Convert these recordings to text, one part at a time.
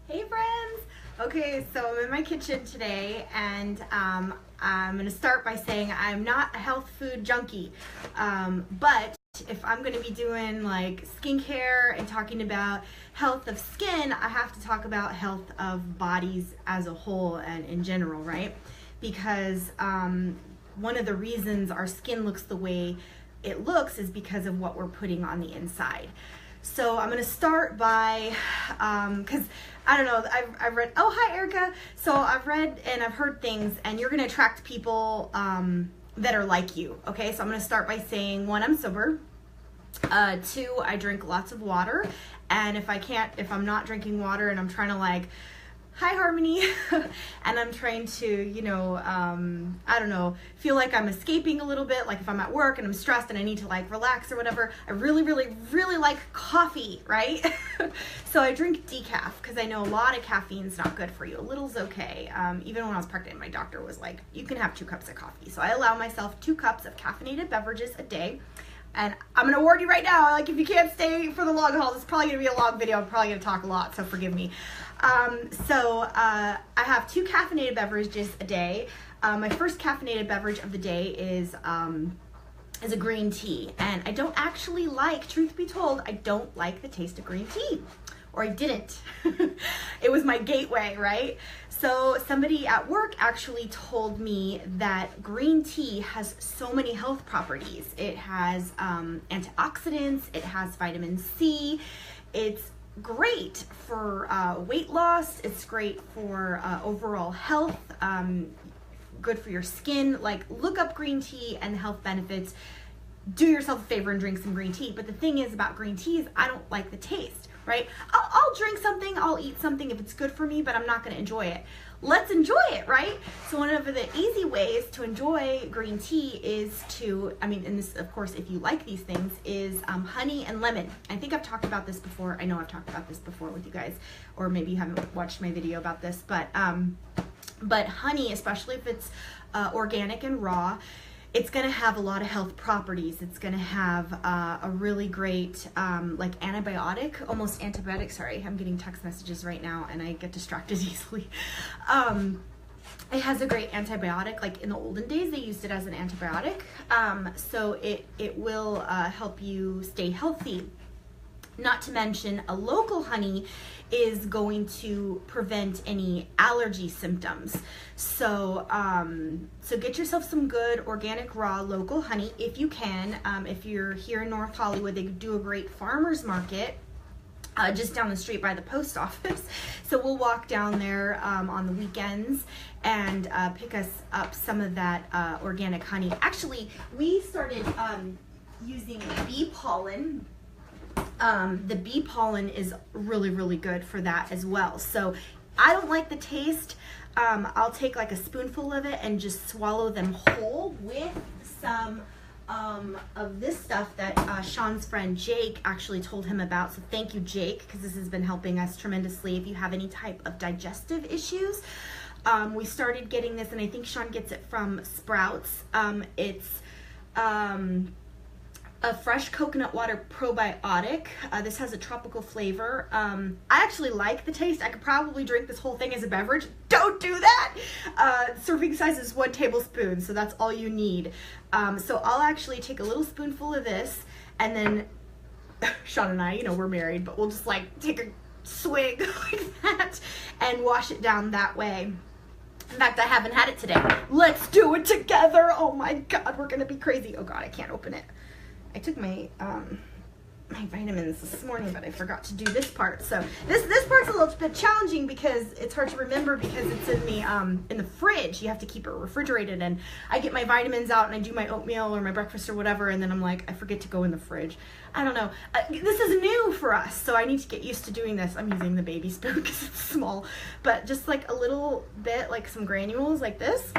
Hey friends! Okay, so I'm in my kitchen today and I'm going to start by saying I'm not a health food junkie, but if I'm going to be doing like skincare and talking about health of skin, I have to talk about health of bodies as a whole and in general, right? Because one of the reasons our skin looks the way it looks is because of what we're putting on the inside. So I'm going to start by, because I don't know, I've read, oh, hi Erica. So I've read and I've heard things, and you're going to attract people that are like you, okay? So I'm going to start by saying, 1, I'm sober. 2, I drink lots of water. And if I'm not drinking water and I'm trying to like, hi Harmony, and I'm trying to, I don't know, feel like I'm escaping a little bit, like if I'm at work and I'm stressed and I need to like relax or whatever, I really, really, really like coffee, right? So I drink decaf because I know a lot of caffeine's not good for you. A little's okay. Even when I was pregnant, my doctor was like, you can have 2 cups of coffee. So I allow myself 2 cups of caffeinated beverages a day. And I'm going to warn you right now, like if you can't stay for the long haul, this is probably going to be a long video. I'm probably going to talk a lot, so forgive me. I have 2 caffeinated beverages a day. My first caffeinated beverage of the day is a green tea. And I don't actually like, truth be told, I don't like the taste of green tea. Or I didn't. It was my gateway, right? So somebody at work actually told me that green tea has so many health properties. It has antioxidants, it has vitamin C, it's great for weight loss, it's great for overall health, good for your skin. Like, look up green tea and the health benefits. Do yourself a favor and drink some green tea. But the thing is about green tea is I don't like the taste, right? I'll drink something, I'll eat something if it's good for me, but I'm not going to enjoy it. Let's enjoy it, right? So one of the easy ways to enjoy green tea is and this, of course, if you like these things, is honey and lemon. I think I've talked about this before. I know I've talked about this before with you guys, or maybe you haven't watched my video about this, but honey, especially if it's organic and raw, it's going to have a lot of health properties. It's going to have a really great, like antibiotic, almost antibiotic. Sorry, I'm getting text messages right now and I get distracted easily. It has a great antibiotic. Like in the olden days, they used it as an antibiotic. So it will help you stay healthy. Not to mention, a local honey is going to prevent any allergy symptoms. So get yourself some good organic raw local honey if you can. If you're here in North Hollywood, they do a great farmer's market just down the street by the post office. So we'll walk down there on the weekends and pick us up some of that organic honey. Actually, we started using bee pollen. The bee pollen is really, really good for that as well. So I don't like the taste. I'll take like a spoonful of it and just swallow them whole with some of this stuff that Sean's friend Jake actually told him about. So thank you, Jake, because this has been helping us tremendously. If you have any type of digestive issues, we started getting this, and I think Sean gets it from Sprouts. It's a fresh coconut water probiotic. This has a tropical flavor. I actually like the taste. I could probably drink this whole thing as a beverage. Don't do that! Serving size is 1 tablespoon, so that's all you need. So I'll actually take a little spoonful of this, and then Sean and I, we're married, but we'll just like take a swig like that and wash it down that way. In fact, I haven't had it today. Let's do it together! Oh my God, we're gonna be crazy. Oh God, I can't open it. I took my my vitamins this morning, but I forgot to do this part. So this part's a little bit challenging because it's hard to remember because it's in the fridge. You have to keep it refrigerated, and I get my vitamins out and I do my oatmeal or my breakfast or whatever, and then I'm like, I forget to go in the fridge. I don't know. This is new for us, so I need to get used to doing this. I'm using the baby spoon because it's small, but just like a little bit, like some granules like this.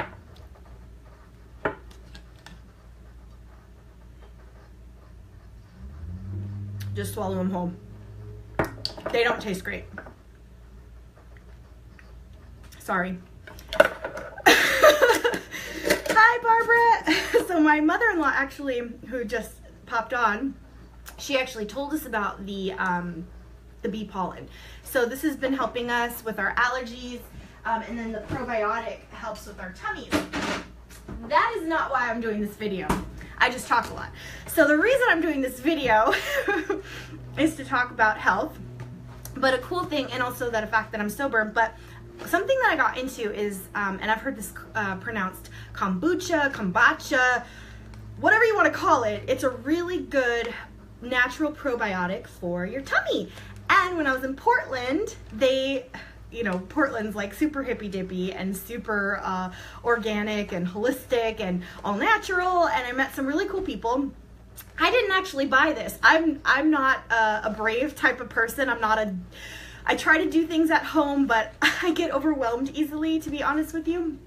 Just swallow them whole. They don't taste great. Sorry. Hi, Barbara. So my mother-in-law actually, who just popped on, she actually told us about the the bee pollen. So this has been helping us with our allergies, and then the probiotic helps with our tummies. That is not why I'm doing this video. I just talk a lot. So the reason I'm doing this video is to talk about health, but a cool thing, and also the fact that I'm sober, but something that I got into is, and I've heard this pronounced kombucha, whatever you want to call it. It's a really good natural probiotic for your tummy. And when I was in Portland, Portland's like super hippy dippy and super organic and holistic and all natural, and I met some really cool people. I didn't actually buy this. I'm not a brave type of person. I try to do things at home, but I get overwhelmed easily, to be honest with you.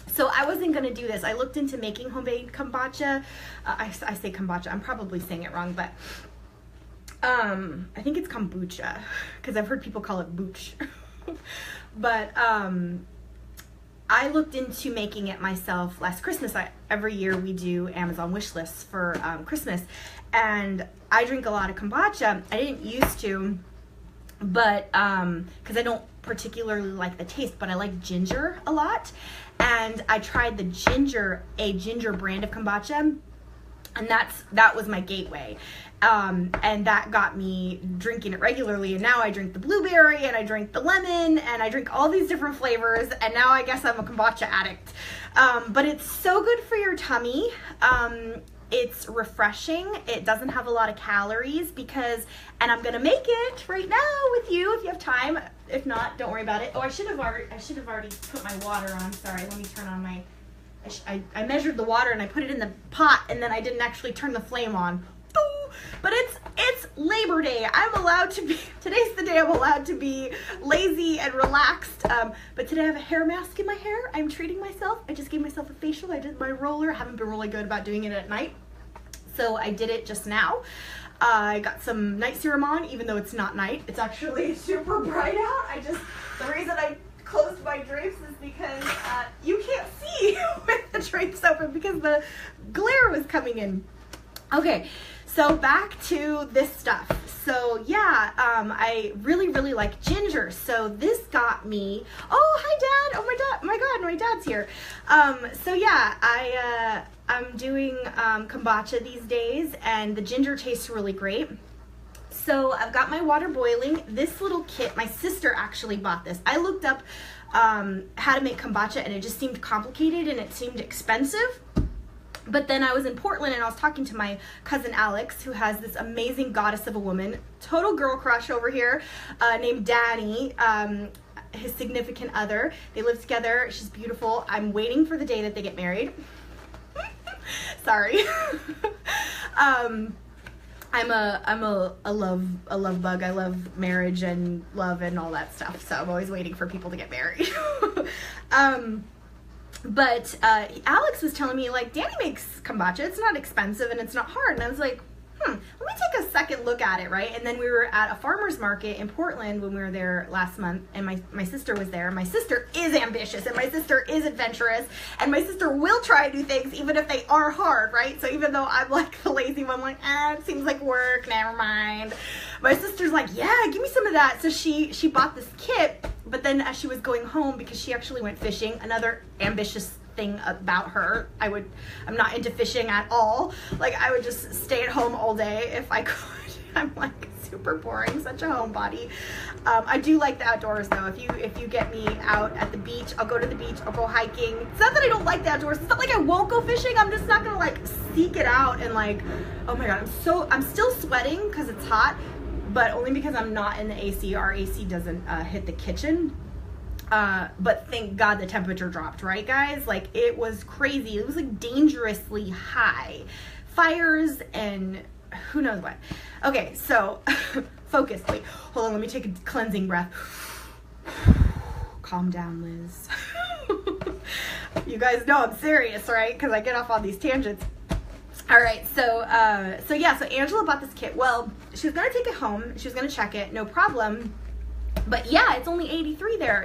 So I wasn't going to do this. I looked into making homemade kombucha. I say kombucha. I'm probably saying it wrong, but I think it's kombucha because I've heard people call it booch. But I looked into making it myself last Christmas. Every year we do Amazon wish lists for Christmas, and I drink a lot of kombucha. I didn't used to, but because I don't particularly like the taste, but I like ginger a lot, and I tried a ginger brand of kombucha, and that was my gateway, and that got me drinking it regularly. And now I drink the blueberry, and I drink the lemon, and I drink all these different flavors, and now I guess I'm a kombucha addict. But it's so good for your tummy. It's refreshing. It doesn't have a lot of calories and I'm gonna make it right now with you if you have time. If not, don't worry about it. Oh, I should have already put my water on. Sorry, let me turn on my. I measured the water and I put it in the pot, and then I didn't actually turn the flame on. But it's Labor Day. Today's the day I'm allowed to be lazy and relaxed. But today I have a hair mask in my hair. I'm treating myself. I just gave myself a facial. I did my roller. I haven't been really good about doing it at night, so I did it just now. I got some night serum on, even though it's not night. It's actually super bright out. The reason I closed my drapes is because you can't see with the drapes open because the glare was coming in. Okay, so back to this stuff. So yeah, I really, really like ginger. So this got me, oh, hi Dad, oh my God, my dad's here. So yeah, I'm doing kombucha these days, and the ginger tastes really great. So I've got my water boiling. This little kit, my sister actually bought this. I looked up how to make kombucha, and it just seemed complicated and it seemed expensive. But then I was in Portland, and I was talking to my cousin Alex, who has this amazing goddess of a woman, total girl crush over here, named Danny, his significant other. They live together. She's beautiful. I'm waiting for the day that they get married. Sorry. I'm a love bug. I love marriage and love and all that stuff. So I'm always waiting for people to get married. But Alex was telling me, like, Danny makes kombucha. It's not expensive and it's not hard. And I was like, let me take a second look at it, right? And then we were at a farmer's market in Portland when we were there last month, and my sister was there. My sister is ambitious, and my sister is adventurous, and my sister will try new things even if they are hard, right? So even though I'm like the lazy one, like, it seems like work, never mind. My sister's like, yeah, give me some of that. So she bought this kit, but then as she was going home, because she actually went fishing, another ambitious thing about her, I'm not into fishing at all. Like, I would just stay at home all day if I could. I'm like super boring, such a homebody. I do like the outdoors though. If you get me out at the beach, I'll go to the beach, I'll go hiking. It's not that I don't like the outdoors. It's not like I won't go fishing. I'm just not gonna like seek it out and like, oh my God, I'm still sweating because it's hot, but only because I'm not in the AC. Our AC doesn't hit the kitchen. But thank God the temperature dropped, right guys? Like, it was crazy. It was like dangerously high. Fires and who knows what. Okay, so focus. Wait, hold on, let me take a cleansing breath. Calm down, Liz. You guys know I'm serious, right? Because I get off on these tangents. All right, so Angela bought this kit. Well, she was gonna take it home. She was gonna check it, no problem. But yeah, it's only 83 there.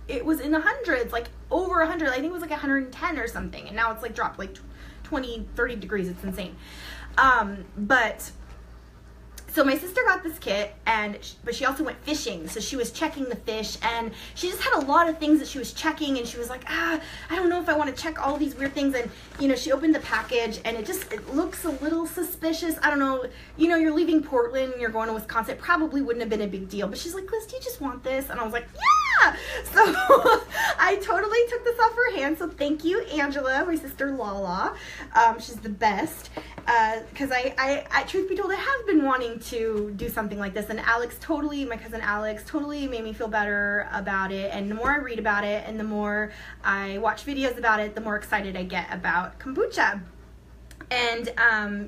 It was in the hundreds, like over 100. I think it was like 110 or something. And now it's like dropped like 20, 30 degrees. It's insane. But So my sister got this kit, but she also went fishing. So she was checking the fish, and she just had a lot of things that she was checking, and she was like, I don't know if I want to check all these weird things. And, you know, she opened the package, and it looks a little suspicious. I don't know. You know, you're leaving Portland, and you're going to Wisconsin. It probably wouldn't have been a big deal. But she's like, Liz, do you just want this? And I was like, yeah! So I totally took this off her hand. So thank you, Angela, my sister Lala. She's the best. Because I, truth be told, I have been wanting to do something like this, and my cousin Alex totally made me feel better about it. And the more I read about it and the more I watch videos about it, the more excited I get about kombucha. And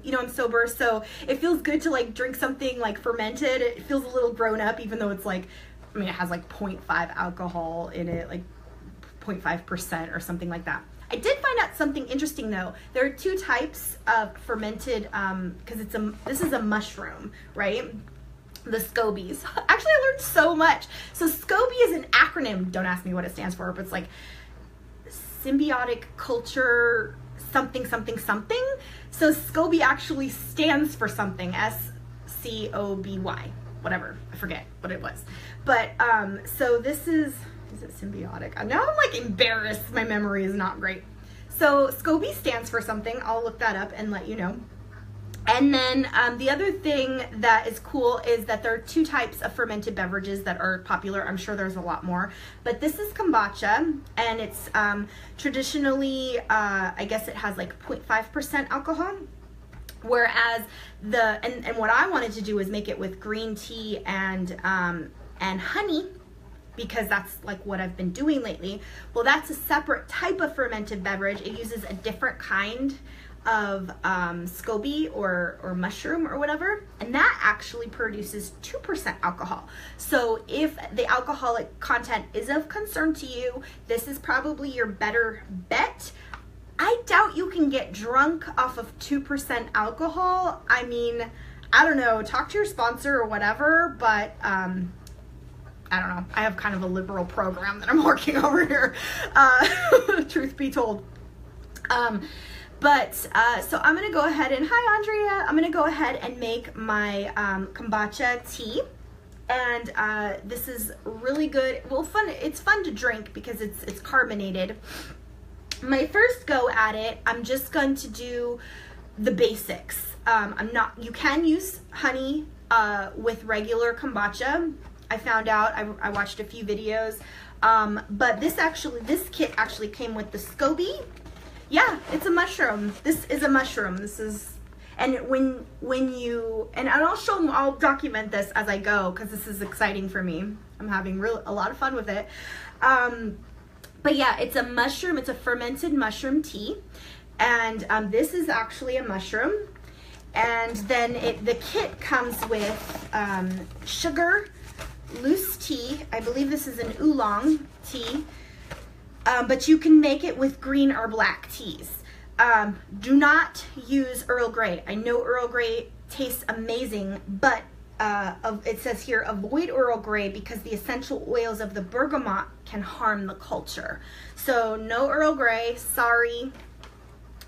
you know, I'm sober, so it feels good to like drink something like fermented. It feels a little grown up, even though it's like, I mean, it has like 0.5 alcohol in it, like 0.5% or something like that. I did find out something interesting though. There are two types of fermented, because this is a mushroom, right? The scobies. Actually, I learned so much. So SCOBY is an acronym. Don't ask me what it stands for, but it's like symbiotic culture something something something. So SCOBY actually stands for something. SCOBY, whatever. I forget what it was. But so this is it symbiotic? Now I'm like embarrassed. My memory is not great. So SCOBY stands for something. I'll look that up and let you know. And then the other thing that is cool is that there are two types of fermented beverages that are popular. I'm sure there's a lot more, but this is kombucha, and it's traditionally, I guess it has like 0.5% alcohol. Whereas and what I wanted to do is make it with green tea and honey, because that's like what I've been doing lately. Well, that's a separate type of fermented beverage. It uses a different kind of SCOBY or mushroom or whatever, and that actually produces 2% alcohol. So if the alcoholic content is of concern to you, this is probably your better bet. I doubt you can get drunk off of 2% alcohol. I mean, I don't know, talk to your sponsor or whatever, but I don't know. I have kind of a liberal program that I'm working over here, truth be told. So I'm going to go ahead and, hi Andrea, I'm going to go ahead and make my kombucha tea. And this is really good. Well, it's fun to drink because it's carbonated. My first go at it, I'm just going to do the basics. You can use honey with regular kombucha. I found out, I watched a few videos, but this kit actually came with the SCOBY. Yeah, it's a mushroom. This is a mushroom. And I'll document this as I go, because this is exciting for me. I'm having a lot of fun with it. But yeah, it's a mushroom. It's a fermented mushroom tea. And this is actually a mushroom. And then the kit comes with sugar, loose tea. I believe this is an oolong tea. But you can make it with green or black teas. Do not use Earl Grey. I know Earl Grey tastes amazing, but it says here, avoid Earl Grey because the essential oils of the bergamot can harm the culture. So no Earl Grey, sorry.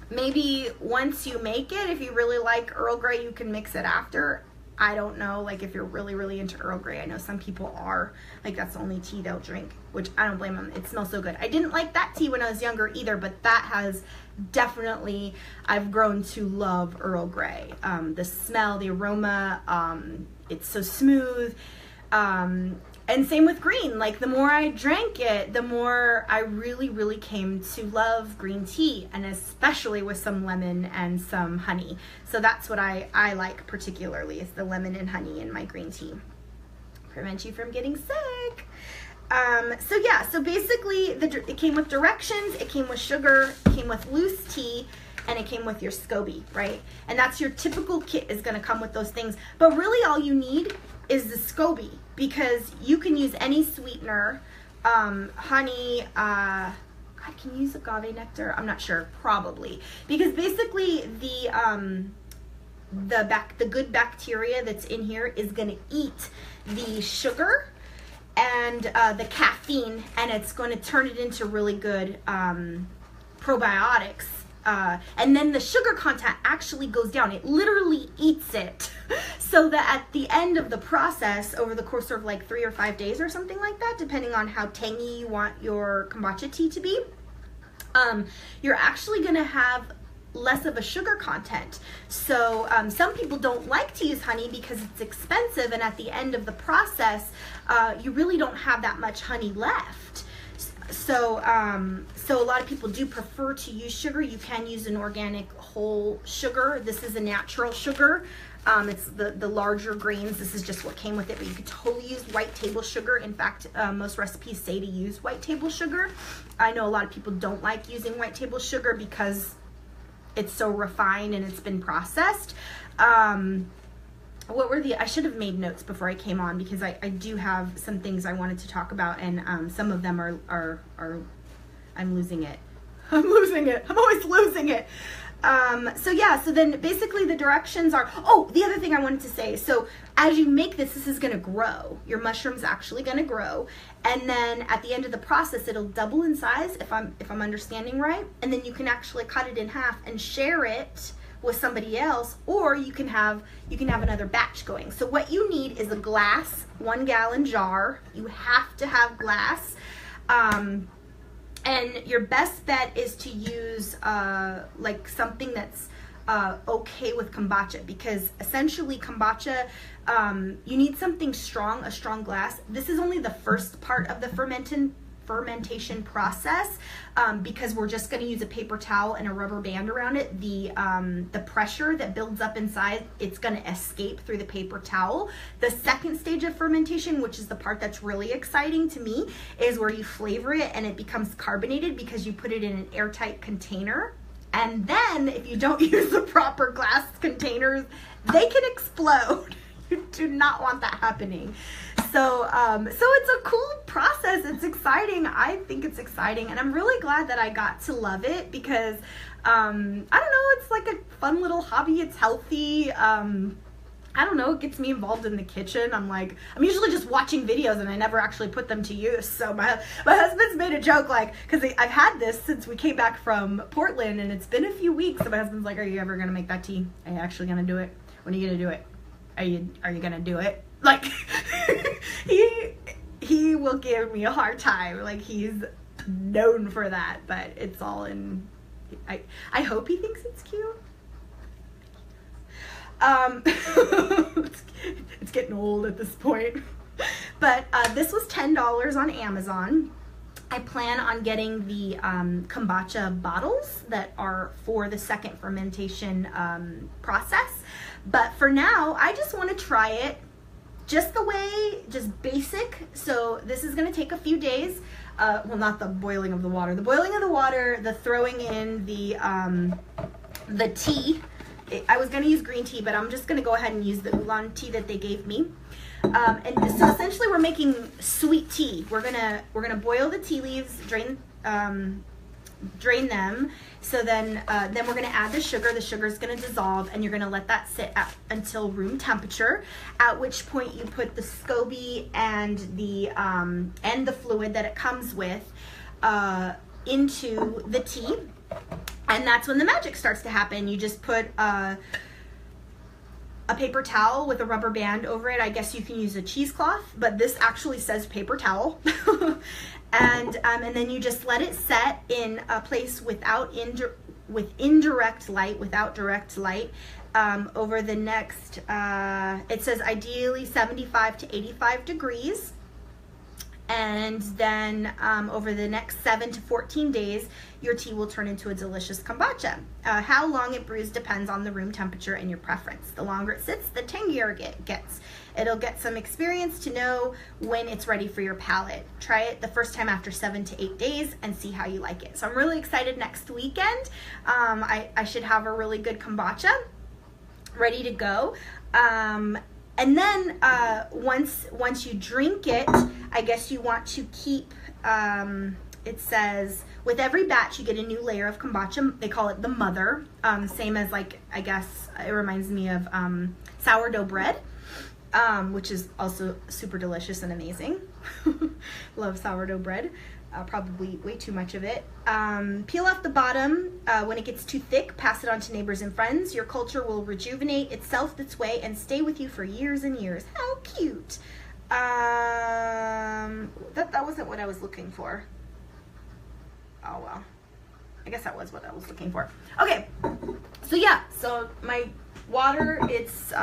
Maybe once you make it, if you really like Earl Grey, you can mix it after. I don't know, like if you're really, really into Earl Grey. I know some people are, like that's the only tea they'll drink, which I don't blame them. It smells so good. I didn't like that tea when I was younger either, but that has definitely, I've grown to love Earl Grey. The smell, the aroma, it's so smooth. And same with green. Like the more I drank it, the more I really, really came to love green tea, and especially with some lemon and some honey. So that's what I like particularly, is the lemon and honey in my green tea. Prevent you from getting sick. So yeah, so basically it came with directions, it came with sugar, it came with loose tea, and it came with your SCOBY, right? And that's your typical kit, is gonna come with those things. But really all you need is the SCOBY, because you can use any sweetener, honey, God, can you use agave nectar? I'm not sure, probably. Because basically the good bacteria that's in here is gonna eat the sugar and the caffeine, and it's going to turn it into really good probiotics and then the sugar content actually goes down. It literally eats it. So that at the end of the process, over the course of like 3 or 5 days or something like that, depending on how tangy you want your kombucha tea to be, you're actually going to have less of a sugar content. So some people don't like to use honey because it's expensive, and at the end of the process, you really don't have that much honey left. So so a lot of people do prefer to use sugar. You can use an organic whole sugar. This is a natural sugar. It's the larger grains. This is just what came with it, but you could totally use white table sugar. In fact, most recipes say to use white table sugar. I know a lot of people don't like using white table sugar because it's so refined and it's been processed. I should have made notes before I came on, because I do have some things I wanted to talk about, and some of them are I'm losing it. I'm always losing it. So yeah, so then basically the directions are, oh, the other thing I wanted to say, so as you make this is going to grow. Your mushroom's actually going to grow, and then at the end of the process, it'll double in size, if I'm understanding right, and then you can actually cut it in half and share it with somebody else, or you can have another batch going. So what you need is a glass 1 gallon jar. You have to have glass. And your best bet is to use like something that's okay with kombucha, because essentially kombucha, you need something strong, a strong glass. This is only the first part of the fermentation process, because we're just going to use a paper towel and a rubber band around it. The pressure that builds up inside, it's going to escape through the paper towel. The second stage of fermentation, which is the part that's really exciting to me, is where you flavor it and it becomes carbonated because you put it in an airtight container. And then if you don't use the proper glass containers, they can explode. You do not want that happening. So it's a cool process. It's exciting. I think it's exciting, and I'm really glad that I got to love it, because I don't know, it's like a fun little hobby. It's healthy. I don't know, it gets me involved in the kitchen. I'm usually just watching videos and I never actually put them to use. So my husband's made a joke, like, because I've had this since we came back from Portland, and it's been a few weeks. So my husband's like, are you ever gonna make that tea? Are you actually gonna do it? When are you gonna do it? Are you gonna do it? Like, he will give me a hard time. Like, he's known for that, but it's all in, I hope he thinks it's cute. It's getting old at this point. But this was $10 on Amazon. I plan on getting the kombucha bottles that are for the second fermentation process. But for now, I just want to try it just basic. So this is going to take a few days. Well, not the boiling of the water. The boiling of the water, the throwing in the tea. I was going to use green tea, but I'm just going to go ahead and use the oolong tea that they gave me. And so essentially we're making sweet tea. We're gonna boil the tea leaves, drain them. So then we're gonna add the sugar. The sugar is gonna dissolve, and you're gonna let that sit until room temperature. At which point you put the SCOBY and the fluid that it comes with into the tea, and that's when the magic starts to happen. You just put a paper towel with a rubber band over it. I guess you can use a cheesecloth, but this actually says paper towel. And then you just let it set in a place with indirect light, without direct light, over the next, it says ideally 75 to 85 degrees. And then over the next 7 to 14 days, your tea will turn into a delicious kombucha. How long it brews depends on the room temperature and your preference. The longer it sits, the tangier it gets. It'll get some experience to know when it's ready for your palate. Try it the first time after 7 to 8 days and see how you like it. So I'm really excited. Next weekend, I should have a really good kombucha ready to go. And then once you drink it, I guess you want to keep, it says, with every batch you get a new layer of kombucha. They call it the mother, same as, like, I guess it reminds me of sourdough bread, which is also super delicious and amazing. Love sourdough bread. Probably way too much of it. Peel off the bottom. When it gets too thick, pass it on to neighbors and friends. Your culture will rejuvenate itself this way and stay with you for years and years. How cute. That wasn't what I was looking for. Oh well. I guess that was what I was looking for. Okay. So yeah, so my water, it's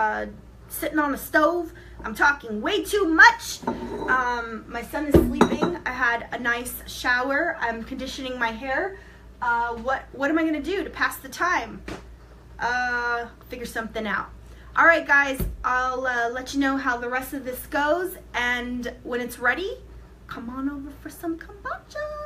sitting on the stove. I'm talking way too much. My son is sleeping. I had a nice shower. I'm conditioning my hair. What am I gonna do to pass the time? Figure something out. All right, guys, I'll let you know how the rest of this goes, and when it's ready, come on over for some kombucha.